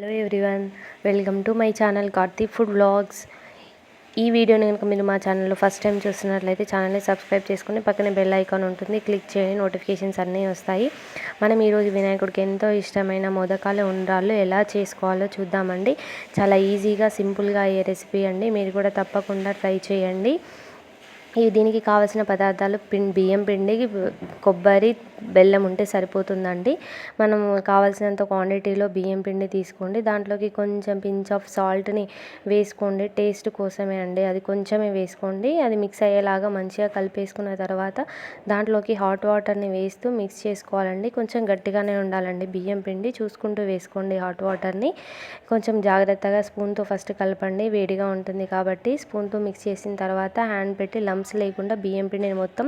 Hello everyone, welcome to my channel Karthi food vlogs. ఈ వీడియోని కనుక మీరు మా ఛానల్లో ఫస్ట్ టైం చూస్తున్నట్లయితే ఛానల్ని సబ్స్క్రైబ్ చేసుకుని పక్కనే బెల్ ఐకాన్ ఉంటుంది, క్లిక్ చేయండి, నోటిఫికేషన్స్ అన్నీ వస్తాయి. మనం ఈరోజు వినాయకుడికి ఎంతో ఇష్టమైన మోదకాలు ఉండ్రాళ్ళు ఎలా చేసుకోవాలో చూద్దామండి. చాలా ఈజీగా సింపుల్గా అయ్యే రెసిపీ అండి. మీరు కూడా తప్పకుండా ట్రై చేయండి. దీనికి కావాల్సిన పదార్థాలు బియ్యం పిండి, కొబ్బరి, బెల్లం ఉంటే సరిపోతుందండి. మనం కావాల్సినంత క్వాంటిటీలో బియ్యం పిండి తీసుకోండి. దాంట్లోకి కొంచెం పించ్ ఆఫ్ సాల్ట్ని వేసుకోండి, టేస్ట్ కోసమే అండి. అది కొంచెమే వేసుకోండి. అది మిక్స్ అయ్యేలాగా మంచిగా కలిపేసుకున్న తర్వాత దాంట్లోకి హాట్ వాటర్ని వేస్తూ మిక్స్ చేసుకోవాలండి. కొంచెం గట్టిగానే ఉండాలండి బియ్యం పిండి, చూసుకుంటూ వేసుకోండి హాట్ వాటర్ని. కొంచెం జాగ్రత్తగా స్పూన్తో ఫస్ట్ కలపండి, వేడిగా ఉంటుంది కాబట్టి. స్పూన్తో మిక్స్ చేసిన తర్వాత హ్యాండ్ పెట్టి లమ్స్ లేకుండా బియ్యం పిండిని మొత్తం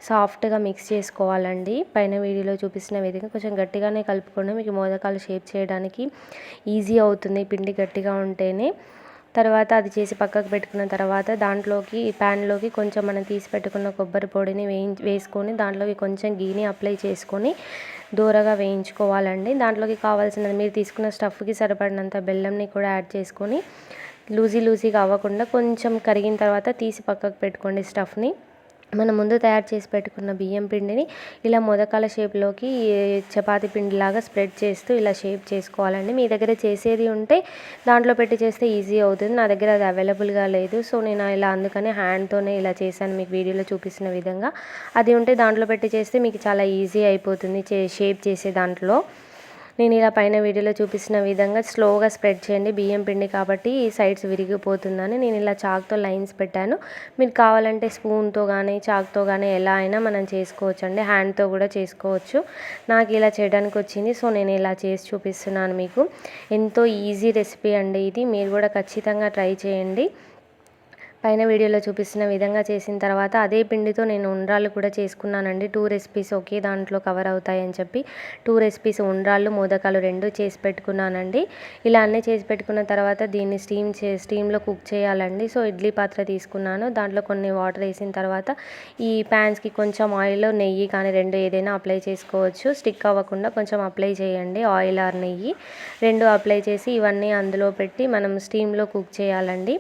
సాఫ్ట్గా మిక్స్ చేసుకోవాలండి. పైన వీడియోలో చూపిస్తున్న విధంగా కొంచెం గట్టిగానే కలుపుకోండి, మీకు మోదకాలు షేప్ చేయడానికి ఈజీ అవుతుంది పిండి గట్టిగా ఉంటేనే. తర్వాత అది చేసి పక్కకు పెట్టుకున్న తర్వాత దాంట్లోకి ప్యాన్లోకి కొంచెం మనం తీసి పెట్టుకున్న కొబ్బరి పొడిని వేసుకొని దాంట్లోకి కొంచెం గీని అప్లై చేసుకొని దూరగా వేయించుకోవాలండి. దాంట్లోకి కావాల్సినది మీరు తీసుకున్న స్టఫ్కి సరిపడినంత బెల్లంని కూడా యాడ్ చేసుకొని లూజీగా అవ్వకుండా కొంచెం కరిగిన తర్వాత తీసి పక్కకు పెట్టుకోండి స్టఫ్ని. మనం ముందు తయారు చేసి పెట్టుకున్న బియ్యం పిండిని ఇలా మోదకాల షేప్లోకి చపాతీ పిండిలాగా స్ప్రెడ్ చేస్తూ ఇలా షేప్ చేసుకోవాలండి. మీ దగ్గర చేసేది ఉంటే దాంట్లో పెట్టి చేస్తే ఈజీ అవుతుంది. నా దగ్గర అది అవైలబుల్గా లేదు, సో నేను ఇలా అందుకని హ్యాండ్తోనే ఇలా చేశాను, మీకు వీడియోలో చూపిస్తున్న విధంగా. అది ఉంటే దాంట్లో పెట్టి చేస్తే మీకు చాలా ఈజీ అయిపోతుంది షేప్ చేసే దాంట్లో. నేను ఇలా పైన వీడియోలో చూపిస్తున్న విధంగా స్లోగా స్ప్రెడ్ చేయండి. బియ్యం పిండి కాబట్టి ఈ సైడ్స్ విరిగిపోతుందని నేను ఇలా చాక్తో లైన్స్ పెట్టాను. మీరు కావాలంటే స్పూన్తో కానీ చాక్తో కానీ ఎలా అయినా మనం చేసుకోవచ్చు అండి, హ్యాండ్తో కూడా చేసుకోవచ్చు. నాకు ఇలా చేయడానికి వచ్చింది, సో నేను ఇలా చేసి చూపిస్తున్నాను మీకు. ఎంతో ఈజీ రెసిపీ అండి ఇది, మీరు కూడా ఖచ్చితంగా ట్రై చేయండి. పైన వీడియోలో చూపిస్తున్న విధంగా చేసిన తర్వాత అదే పిండితో నేను ఉండ్రాళ్ళు కూడా చేసుకున్నానండి. 2 రెసిపీస్ ఒకే దాంట్లో కవర్ అవుతాయని చెప్పి 2 రెసిపీస్ ఉండ్రాళ్ళు, మోదకాలు 2 చేసి పెట్టుకున్నానండి. ఇలా అన్నీ చేసి పెట్టుకున్న తర్వాత దీన్ని స్టీమ్లో కుక్ చేయాలండి. సో ఇడ్లీ పాత్ర తీసుకున్నాను, దాంట్లో కొన్ని వాటర్ వేసిన తర్వాత ఈ ప్యాన్స్కి కొంచెం ఆయిల్, నెయ్యి కానీ 2 ఏదైనా అప్లై చేసుకోవచ్చు. స్టిక్ అవ్వకుండా కొంచెం అప్లై చేయండి, ఆయిల్ ఆర్ నెయ్యి 2 అప్లై చేసి ఇవన్నీ అందులో పెట్టి మనం స్టీమ్లో కుక్ చేయాలండి.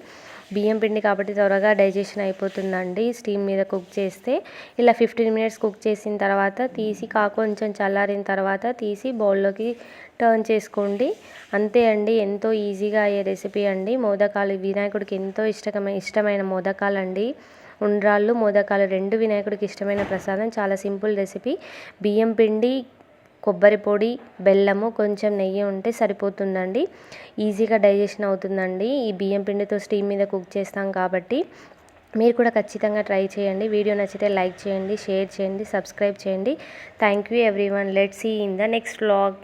బియ్యం పిండి కాబట్టి త్వరగా డైజెషన్ అయిపోతుందండి స్టీమ్ మీద కుక్ చేస్తే. ఇలా 15 మినిట్స్ కుక్ చేసిన తర్వాత తీసి కొంచెం చల్లారిన తర్వాత తీసి బౌల్లోకి టర్న్ చేసుకోండి. అంతే అండి, ఎంతో ఈజీగా అయ్యే రెసిపీ అండి. మోదకాలు వినాయకుడికి ఎంతో ఇష్టమైన మోదకాలు అండి. ఉండ్రాళ్ళు, మోదకాలు 2 వినాయకుడికి ఇష్టమైన ప్రసాదం. చాలా సింపుల్ రెసిపీ. బియ్యం పిండి, కొబ్బరి పొడి, బెల్లము, కొంచెం నెయ్యి ఉంటే సరిపోతుందండి. ఈజీగా డైజెషన్ అవుతుందండి ఈ బియ్యం పిండితో స్టీమ్ మీద కుక్ చేస్తాం కాబట్టి. మీరు కూడా ఖచ్చితంగా ట్రై చేయండి. వీడియో నచ్చితే లైక్ చేయండి, షేర్ చేయండి, సబ్స్క్రైబ్ చేయండి. Thank you everyone. Let's see in the next vlog.